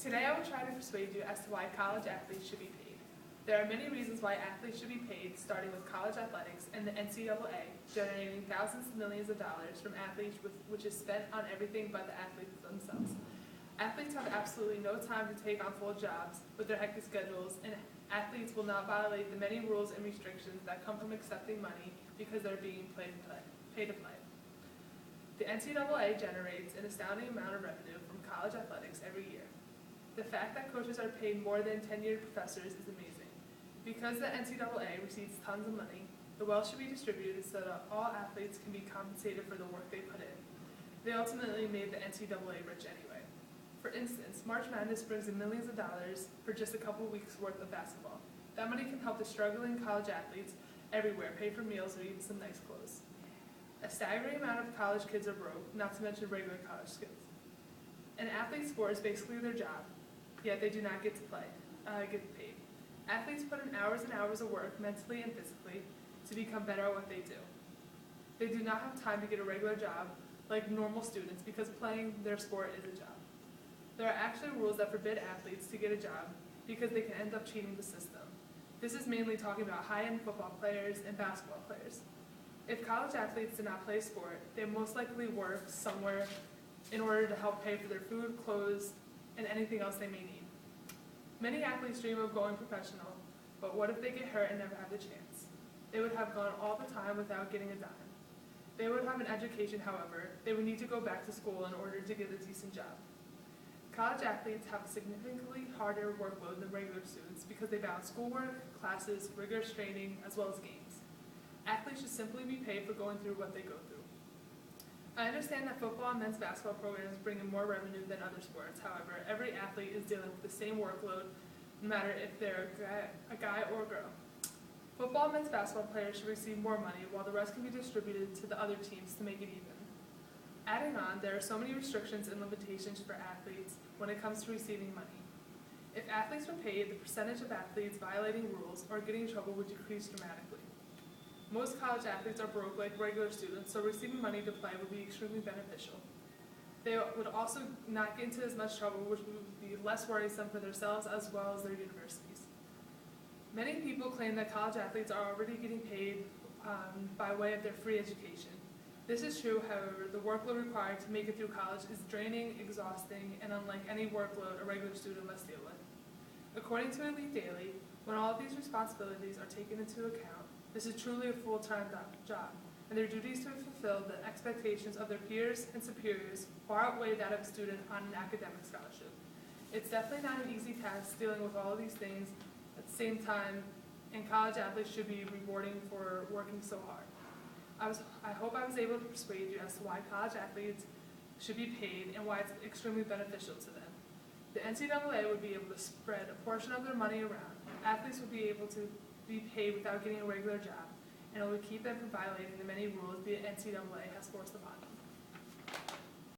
Today I will try to persuade you as to why college athletes should be paid. There are many reasons why athletes should be paid, starting with college athletics and the NCAA, generating thousands of millions of dollars from athletes, which is spent on everything but the athletes themselves. Athletes have absolutely no time to take on full jobs with their hectic schedules, and athletes will not violate the many rules and restrictions that come from accepting money because they're being paid to play. The NCAA generates an astounding amount of revenue from college athletics every year. The fact that coaches are paid more than tenured professors is amazing. Because the NCAA receives tons of money, the wealth should be distributed so that all athletes can be compensated for the work they put in. They ultimately made the NCAA rich anyway. For instance, March Madness brings in millions of dollars for just a couple weeks worth of basketball. That money can help the struggling college athletes everywhere pay for meals or even some nice clothes. A staggering amount of college kids are broke, not to mention regular college kids. An athlete's sport is basically their job, yet they do not get to get paid. Athletes put in hours and hours of work, mentally and physically, to become better at what they do. They do not have time to get a regular job like normal students because playing their sport is a job. There are actually rules that forbid athletes to get a job because they can end up cheating the system. This is mainly talking about high-end football players and basketball players. If college athletes did not play sport, they most likely work somewhere in order to help pay for their food, clothes, and anything else they may need. Many athletes dream of going professional, but what if they get hurt and never have the chance? They would have gone all the time without getting a dime. They would have an education, however. They would need to go back to school in order to get a decent job. College athletes have a significantly harder workload than regular students because they balance schoolwork, classes, rigorous training, as well as games. Athletes should simply be paid for going through what they go through. I understand that football and men's basketball programs bring in more revenue than other sports. However, every athlete is dealing with the same workload, no matter if they're a guy or a girl. Football and men's basketball players should receive more money, while the rest can be distributed to the other teams to make it even. Adding on, there are so many restrictions and limitations for athletes when it comes to receiving money. If athletes were paid, the percentage of athletes violating rules or getting in trouble would decrease dramatically. Most college athletes are broke like regular students, so receiving money to play would be extremely beneficial. They would also not get into as much trouble, which would be less worrisome for themselves as well as their universities. Many people claim that college athletes are already getting paid by way of their free education. This is true, however, the workload required to make it through college is draining, exhausting, and unlike any workload a regular student must deal with. According to Elite Daily, when all of these responsibilities are taken into account, this is truly a full-time job, and their duties to fulfill the expectations of their peers and superiors far outweigh that of a student on an academic scholarship. It's definitely not an easy task dealing with all of these things at the same time, and college athletes should be rewarding for working so hard. I hope I was able to persuade you as to why college athletes should be paid and why it's extremely beneficial to them. The NCAA would be able to spread a portion of their money around. Athletes would be able to be paid without getting a regular job, and it would keep them from violating the many rules the NCAA has forced upon them.